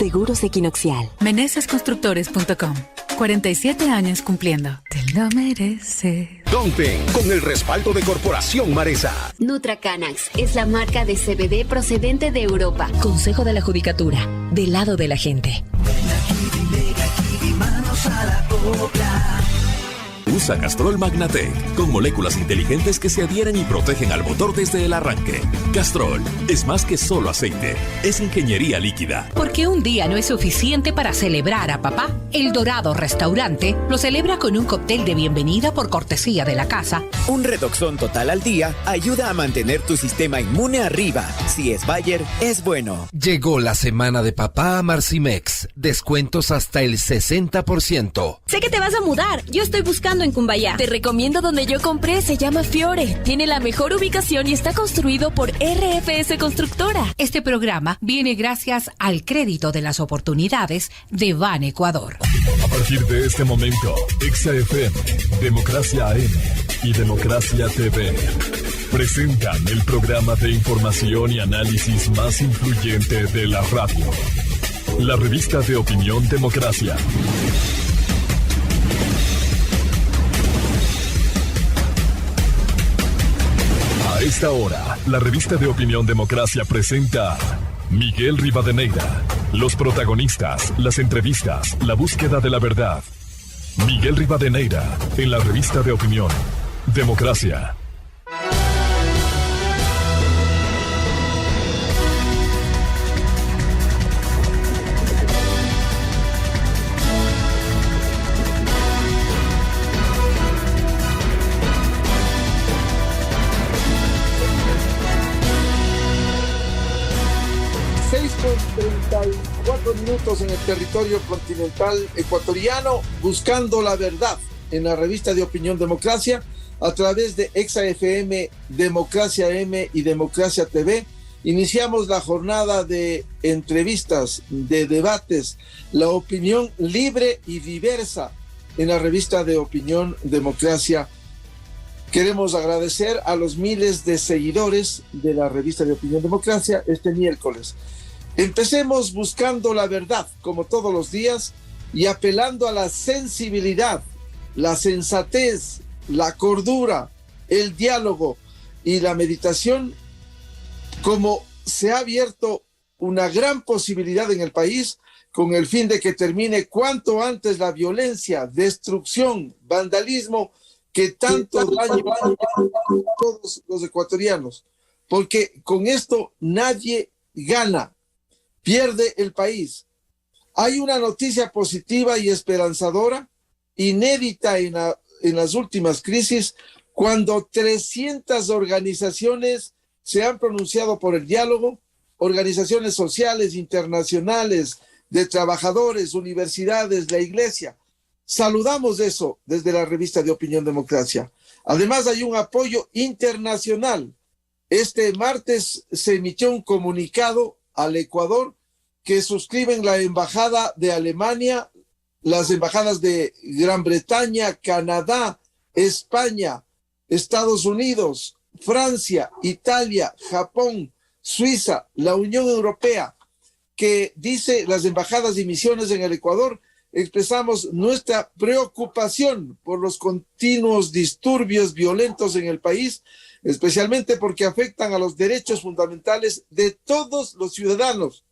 Seguros Equinoxial. MenesesConstructores.com. 47 años cumpliendo. Te lo mereces. Dompen, con el respaldo de Corporación Maresa. Nutracanax es la marca de CBD procedente de Europa. Consejo de la Judicatura, del lado de la gente. Manos a la obra. Usa Castrol Magnatec, con moléculas inteligentes que se adhieren y protegen al motor desde el arranque. Castrol es más que solo aceite, es ingeniería líquida. Porque un día no es suficiente para celebrar a papá, El Dorado Restaurante lo celebra con un cóctel de bienvenida por cortesía de la casa. Un Redoxon total al día ayuda a mantener tu sistema inmune arriba. Si es Bayer, es bueno. Llegó la semana de papá a Marcimex. Descuentos hasta el 60%. Sé que te vas a mudar. Yo estoy buscando en Cumbayá. Te recomiendo donde yo compré, se llama Fiore. Tiene la mejor ubicación y está construido por RFS Constructora. Este programa viene gracias al crédito de las oportunidades de Ban Ecuador. A partir de este momento, XFM, Democracia AM y Democracia TV presentan el programa de información y análisis más influyente de la radio. La revista de opinión Democracia. A esta hora, la revista de opinión Democracia presenta Miguel Rivadeneira. Los protagonistas, las entrevistas, la búsqueda de la verdad. Miguel Rivadeneira, en la revista de opinión Democracia. Con 34 minutos en el territorio continental ecuatoriano, buscando la verdad en la revista de opinión Democracia, a través de XFM, Democracia M y Democracia TV. Iniciamos la jornada de entrevistas, de debates, la opinión libre y diversa en la revista de opinión Democracia. Queremos agradecer a los miles de seguidores de la revista de opinión Democracia este miércoles. Empecemos buscando la verdad, como todos los días, y apelando a la sensibilidad, la sensatez, la cordura, el diálogo y la meditación, como se ha abierto una gran posibilidad en el país con el fin de que termine cuanto antes la violencia, destrucción, vandalismo que tanto daño a todos los ecuatorianos, porque con esto nadie gana. Pierde el país. Hay una noticia positiva y esperanzadora, inédita en las últimas crisis, cuando 300 organizaciones se han pronunciado por el diálogo, organizaciones sociales, internacionales, de trabajadores, universidades, la iglesia. Saludamos eso desde la revista de opinión Democracia. Además, hay un apoyo internacional. Este martes se emitió un comunicado al Ecuador que suscriben la embajada de Alemania, las embajadas de Gran Bretaña, Canadá, España, Estados Unidos, Francia, Italia, Japón, Suiza, la Unión Europea, que dice las embajadas y misiones en el Ecuador, expresamos nuestra preocupación por los continuos disturbios violentos en el país, especialmente porque afectan a los derechos fundamentales de todos los ciudadanos,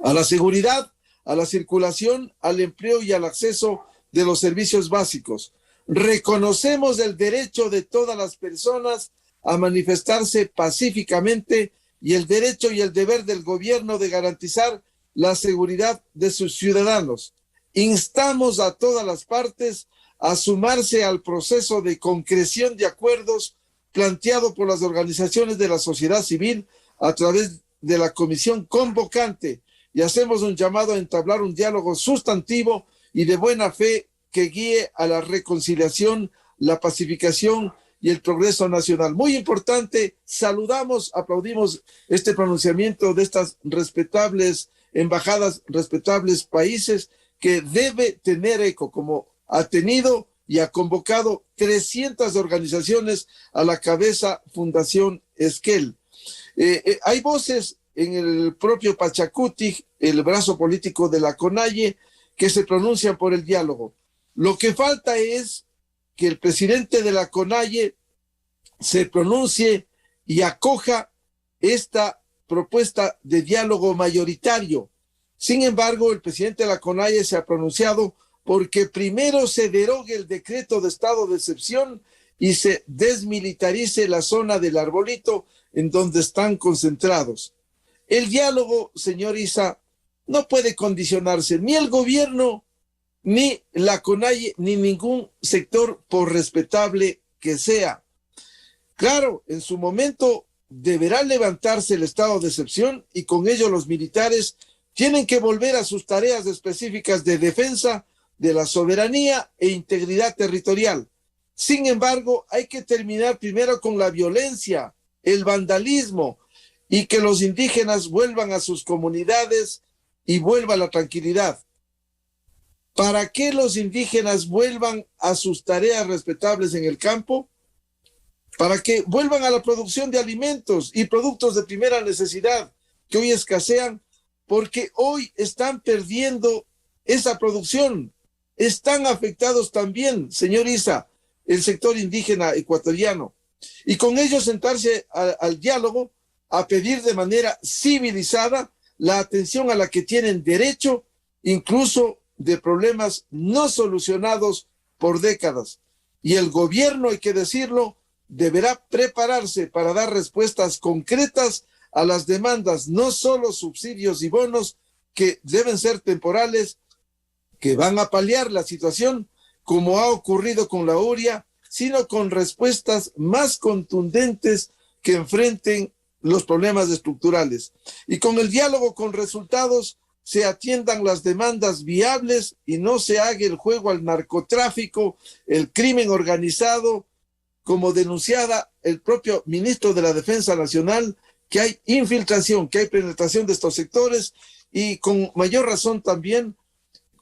a la seguridad, a la circulación, al empleo y al acceso de los servicios básicos. Reconocemos el derecho de todas las personas a manifestarse pacíficamente y el derecho y el deber del gobierno de garantizar la seguridad de sus ciudadanos. Instamos a todas las partes a sumarse al proceso de concreción de acuerdos planteado por las organizaciones de la sociedad civil a través de la comisión convocante, y hacemos un llamado a entablar un diálogo sustantivo y de buena fe que guíe a la reconciliación, la pacificación y el progreso nacional. Muy importante, saludamos, aplaudimos este pronunciamiento de estas respetables embajadas, respetables países, que debe tener eco, como ha tenido y ha convocado 300 organizaciones a la cabeza Fundación Esquel. Hay voces en el propio Pachacuti, el brazo político de la CONAIE, que se pronuncian por el diálogo. Lo que falta es que el presidente de la CONAIE se pronuncie y acoja esta propuesta de diálogo mayoritario. Sin embargo, el presidente de la CONAIE se ha pronunciado porque primero se derogue el decreto de estado de excepción y se desmilitarice la zona del Arbolito en donde están concentrados. El diálogo, señor Isa, no puede condicionarse ni el gobierno, ni la CONAIE, ni ningún sector, por respetable que sea. Claro, en su momento deberá levantarse el estado de excepción y con ello los militares tienen que volver a sus tareas específicas de defensa de la soberanía e integridad territorial. Sin embargo, hay que terminar primero con la violencia, el vandalismo y que los indígenas vuelvan a sus comunidades y vuelva la tranquilidad. ¿Para qué los indígenas vuelvan a sus tareas respetables en el campo? Para que vuelvan a la producción de alimentos y productos de primera necesidad que hoy escasean, porque hoy están perdiendo esa producción. Están afectados también, señor Isa, el sector indígena ecuatoriano. Y con ello sentarse al diálogo, a pedir de manera civilizada la atención a la que tienen derecho, incluso de problemas no solucionados por décadas. Y el gobierno, hay que decirlo, deberá prepararse para dar respuestas concretas a las demandas, no solo subsidios y bonos que deben ser temporales, que van a paliar la situación, como ha ocurrido con la URIA, sino con respuestas más contundentes que enfrenten los problemas estructurales. Y con el diálogo con resultados se atiendan las demandas viables y no se haga el juego al narcotráfico, el crimen organizado, como denunciaba el propio ministro de la Defensa Nacional, que hay infiltración, que hay penetración de estos sectores, y con mayor razón también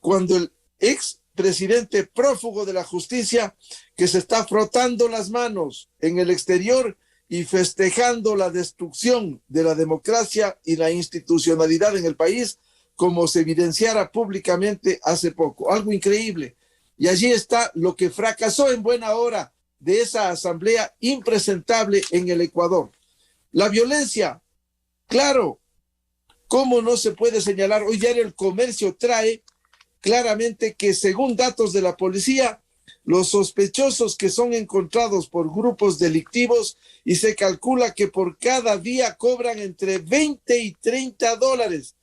cuando el ex presidente prófugo de la justicia, que se está frotando las manos en el exterior y festejando la destrucción de la democracia y la institucionalidad en el país, como se evidenciara públicamente hace poco. Algo increíble. Y allí está lo que fracasó en buena hora de esa asamblea impresentable en el Ecuador. La violencia, claro, ¿cómo no se puede señalar? Hoy Diario El Comercio trae claramente que según datos de la policía, los sospechosos que son encontrados por grupos delictivos, y se calcula que por cada día cobran entre 20 y 30 dólares.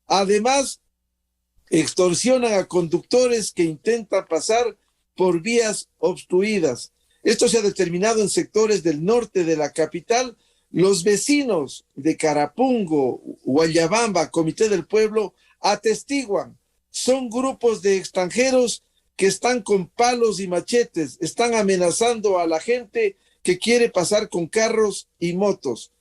Además, extorsionan a conductores que intentan pasar por vías obstruidas. Esto se ha determinado en sectores del norte de la capital. Los vecinos de Carapungo, Guayabamba, Comité del Pueblo, atestiguan. Son grupos de extranjeros que están con palos y machetes, están amenazando a la gente que quiere pasar con carros y motos.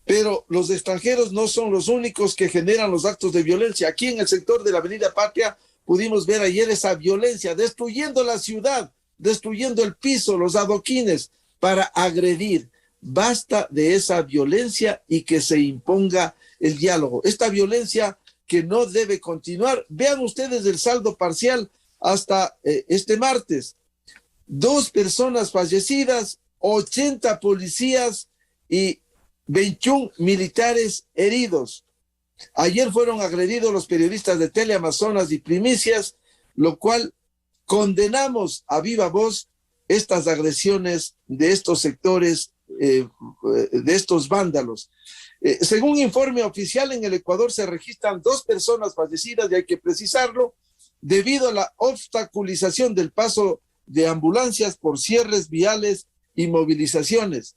Pero los extranjeros no son los únicos que generan los actos de violencia. Aquí en el sector de la Avenida Patria pudimos ver ayer esa violencia, destruyendo la ciudad, destruyendo el piso, los adoquines, para agredir. Basta de esa violencia y que se imponga el diálogo. Esta violencia que no debe continuar. Vean ustedes el saldo parcial hasta este martes. 2 personas fallecidas, 80 policías y 21 militares heridos. Ayer fueron agredidos los periodistas de Teleamazonas y Primicias, lo cual condenamos a viva voz estas agresiones de estos sectores, de estos vándalos. Según informe oficial, en el Ecuador se registran 2 personas fallecidas, y hay que precisarlo, debido a la obstaculización del paso de ambulancias por cierres viales y movilizaciones.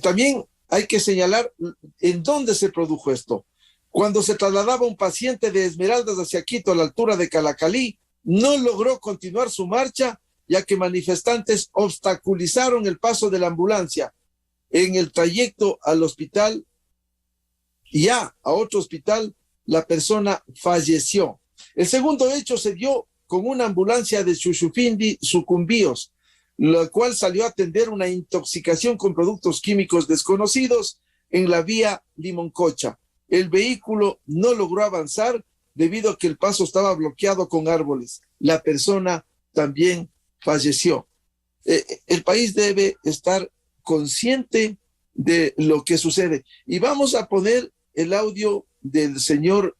También hay que señalar en dónde se produjo esto. Cuando se trasladaba un paciente de Esmeraldas hacia Quito, a la altura de Calacalí, no logró continuar su marcha, ya que manifestantes obstaculizaron el paso de la ambulancia. En el trayecto al hospital, a otro hospital, la persona falleció. El segundo hecho se dio con una ambulancia de Chuchupindi, Sucumbíos. la cual salió a atender una intoxicación con productos químicos desconocidos en la vía Limoncocha. El vehículo no logró avanzar debido a que el paso estaba bloqueado con árboles. La persona también falleció. El país debe estar consciente de lo que sucede. Y vamos a poner el audio del señor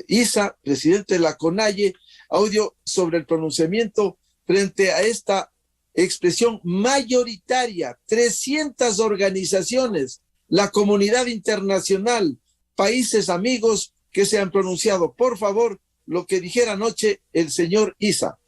Isa, presidente de la CONAIE, audio sobre el pronunciamiento frente a esta expresión mayoritaria, 300 organizaciones, la comunidad internacional, países amigos que se han pronunciado. Por favor, lo que dijera anoche el señor Isa.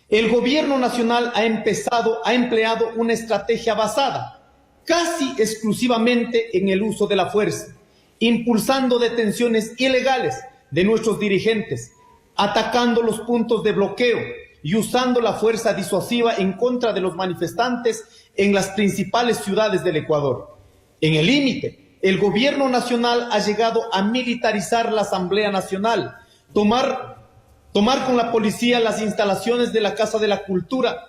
El gobierno nacional ha empleado una estrategia basada casi exclusivamente en el uso de la fuerza, impulsando detenciones ilegales de nuestros dirigentes, atacando los puntos de bloqueo y usando la fuerza disuasiva en contra de los manifestantes en las principales ciudades del Ecuador. En el límite, el gobierno nacional ha llegado a militarizar la Asamblea Nacional, tomar con la policía las instalaciones de la Casa de la Cultura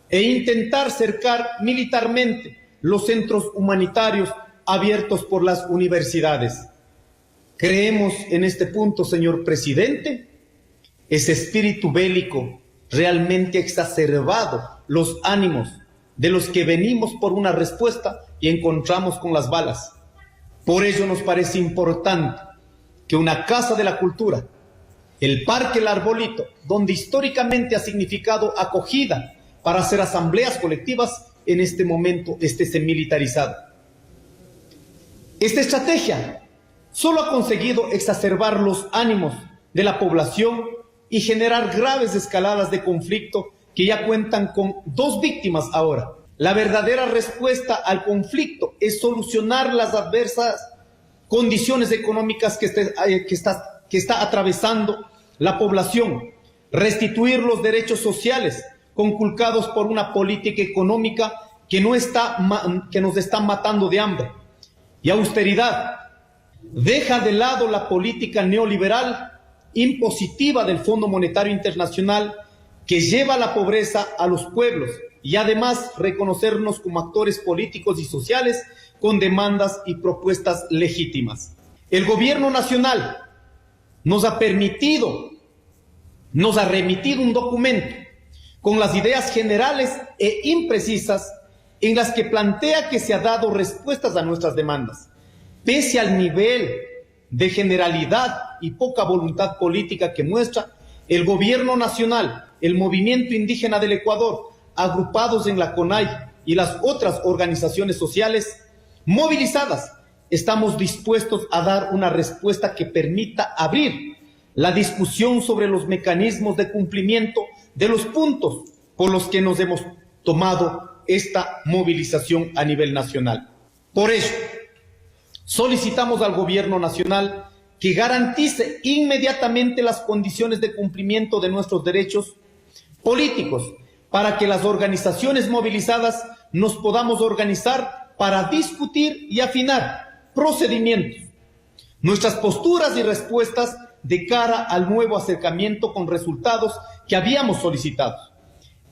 e intentar cercar militarmente los centros humanitarios abiertos por las universidades. Creemos en este punto, señor presidente, ese espíritu bélico realmente ha exacerbado los ánimos de los que venimos por una respuesta y encontramos con las balas. Por ello nos parece importante que una Casa de la Cultura, el Parque El Arbolito, donde históricamente ha significado acogida para hacer asambleas colectivas, en este momento esté militarizada. Esta estrategia solo ha conseguido exacerbar los ánimos de la población y generar graves escaladas de conflicto que ya cuentan con 2 víctimas ahora. La verdadera respuesta al conflicto es solucionar las adversas condiciones económicas que está atravesando la población, restituir los derechos sociales conculcados por una política económica que nos está matando de hambre y austeridad. Deja de lado la política neoliberal impositiva del Fondo Monetario Internacional que lleva la pobreza a los pueblos y además reconocernos como actores políticos y sociales con demandas y propuestas legítimas. El gobierno nacional nos ha remitido un documento con las ideas generales e imprecisas en las que plantea que se ha dado respuestas a nuestras demandas. Pese al nivel de generalidad y poca voluntad política que muestra, el gobierno nacional, el movimiento indígena del Ecuador, agrupados en la CONAIE y las otras organizaciones sociales movilizadas, estamos dispuestos a dar una respuesta que permita abrir la discusión sobre los mecanismos de cumplimiento de los puntos por los que nos hemos tomado esta movilización a nivel nacional. Por ello, solicitamos al gobierno nacional que garantice inmediatamente las condiciones de cumplimiento de nuestros derechos políticos para que las organizaciones movilizadas nos podamos organizar para discutir y afinar procedimientos, nuestras posturas y respuestas de cara al nuevo acercamiento con resultados que habíamos solicitado.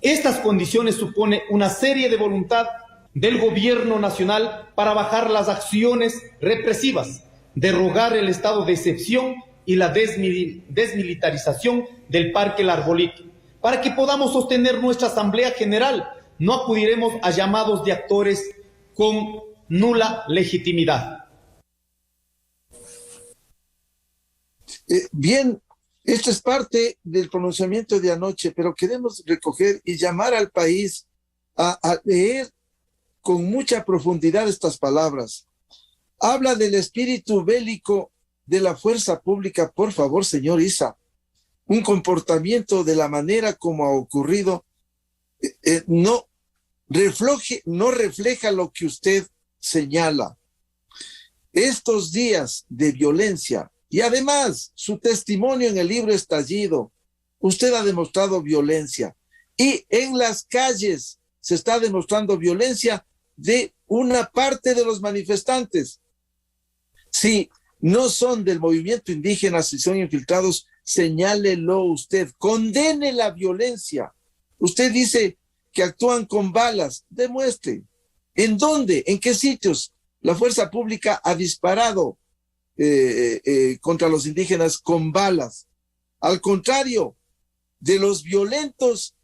Estas condiciones suponen una serie de voluntad del gobierno nacional para bajar las acciones represivas, derogar el estado de excepción y la desmilitarización del Parque El Arbolito. Para que podamos sostener nuestra Asamblea General, no acudiremos a llamados de actores con nula legitimidad. Bien, esto es parte del pronunciamiento de anoche, pero queremos recoger y llamar al país a leer con mucha profundidad estas palabras. Habla del espíritu bélico de la fuerza pública, por favor, señor Isa. Un comportamiento de la manera como ha ocurrido no refleja lo que usted señala. Estos días de violencia y además su testimonio en el libro Estallido, usted ha demostrado violencia y en las calles se está demostrando violencia de una parte de los manifestantes. Si no son del movimiento indígena, si son infiltrados, señálelo usted, condene la violencia. Usted dice que actúan con balas. Demuestre. ¿En dónde? ¿En qué sitios la fuerza pública ha disparado contra los indígenas con balas? Al contrario, de los violentos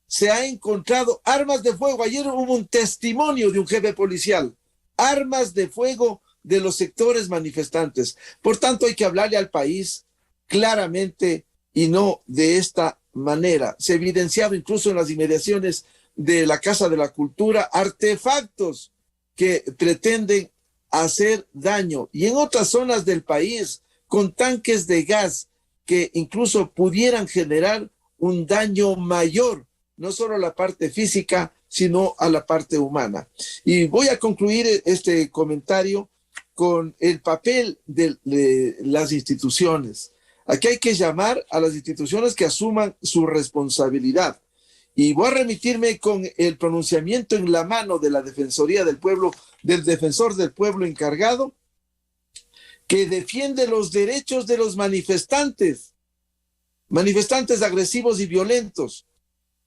se ha encontrado armas de fuego. Ayer hubo un testimonio de un jefe policial. Armas de fuego de los sectores manifestantes. Por tanto, hay que hablarle al país claramente y no de esta manera. Se ha evidenciado incluso en las inmediaciones de la Casa de la Cultura artefactos que pretenden hacer daño, y en otras zonas del país con tanques de gas que incluso pudieran generar un daño mayor, no solo a la parte física, sino a la parte humana. Y voy a concluir este comentario con el papel de las instituciones. Aquí hay que llamar a las instituciones que asuman su responsabilidad. Y voy a remitirme con el pronunciamiento en la mano de la Defensoría del Pueblo, del Defensor del Pueblo encargado, que defiende los derechos de los manifestantes agresivos y violentos.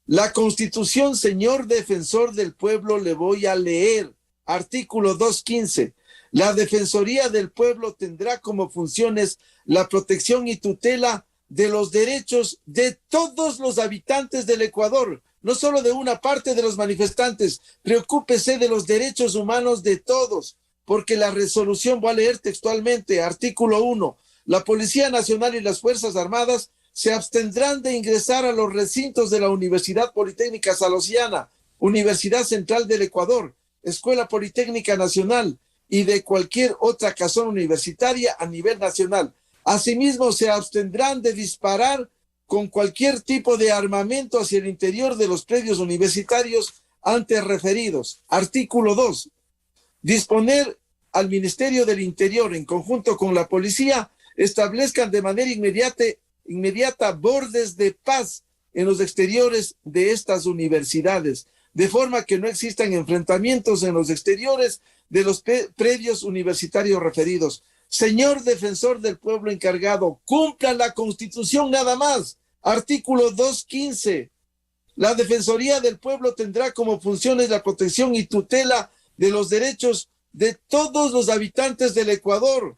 La Constitución, señor Defensor del Pueblo, le voy a leer, artículo 215. La Defensoría del Pueblo tendrá como funciones la protección y tutela de los derechos de todos los habitantes del Ecuador, no solo de una parte de los manifestantes. Preocúpese de los derechos humanos de todos, porque la resolución, voy a leer textualmente, artículo 1, la Policía Nacional y las Fuerzas Armadas se abstendrán de ingresar a los recintos de la Universidad Politécnica Salosiana, Universidad Central del Ecuador, Escuela Politécnica Nacional y de cualquier otra casona universitaria a nivel nacional. Asimismo, se abstendrán de disparar con cualquier tipo de armamento hacia el interior de los predios universitarios antes referidos. Artículo 2. Disponer al Ministerio del Interior, en conjunto con la policía, establezcan de manera inmediata bordes de paz en los exteriores de estas universidades, de forma que no existan enfrentamientos en los exteriores de los predios universitarios referidos. Señor Defensor del Pueblo encargado, cumpla la Constitución nada más. Artículo 215. La Defensoría del Pueblo tendrá como funciones la protección y tutela de los derechos de todos los habitantes del Ecuador.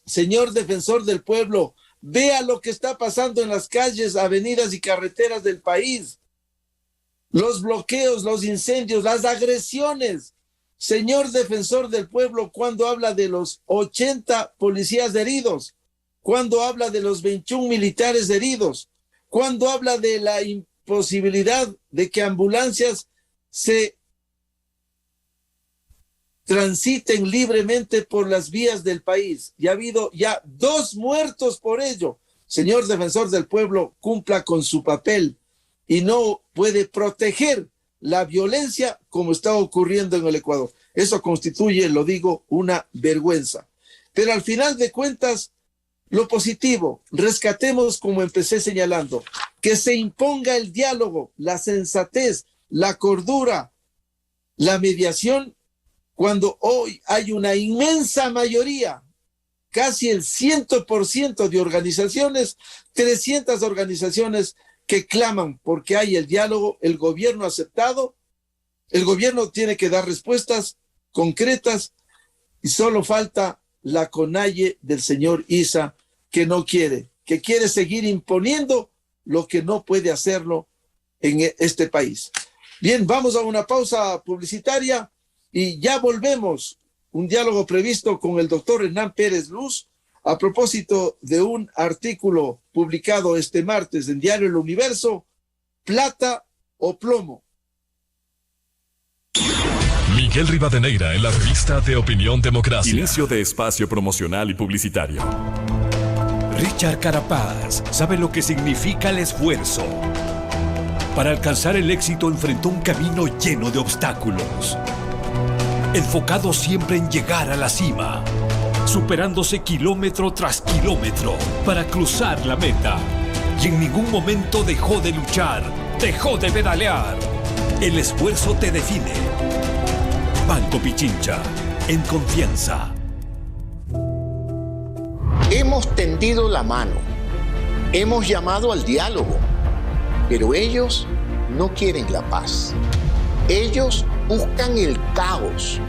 Señor Defensor del Pueblo, vea lo que está pasando en las calles, avenidas y carreteras del país. Los bloqueos, los incendios, las agresiones. Señor Defensor del Pueblo, cuando habla de los 80 policías heridos, cuando habla de los 21 militares heridos, cuando habla de la imposibilidad de que ambulancias se transiten libremente por las vías del país, y ha habido ya 2 muertos por ello. Señor Defensor del Pueblo, cumpla con su papel y no puede proteger la violencia como está ocurriendo en el Ecuador. Eso constituye, lo digo, una vergüenza. Pero al final de cuentas, lo positivo, rescatemos, como empecé señalando, que se imponga el diálogo, la sensatez, la cordura, la mediación, cuando hoy hay una inmensa mayoría, casi el 100% de organizaciones, 300 organizaciones que claman porque hay el diálogo, el gobierno ha aceptado, el gobierno tiene que dar respuestas concretas y solo falta la conalle del señor Issa, que no quiere, que quiere seguir imponiendo lo que no puede hacerlo en este país. Bien, vamos a una pausa publicitaria y ya volvemos. Un diálogo previsto con el doctor Hernán Pérez Luz a propósito de un artículo publicado este martes en Diario El Universo, Plata o Plomo. Miguel Rivadeneira en la revista de Opinión Democracia. Inicio de espacio promocional y publicitario. Richard Carapaz sabe lo que significa el esfuerzo. Para alcanzar el éxito enfrentó un camino lleno de obstáculos. Enfocado siempre en llegar a la cima, superándose kilómetro tras kilómetro para cruzar la meta. Y en ningún momento dejó de luchar, dejó de pedalear. El esfuerzo te define. Banco Pichincha, en confianza. Hemos tendido la mano, hemos llamado al diálogo, pero ellos no quieren la paz. Ellos buscan el caos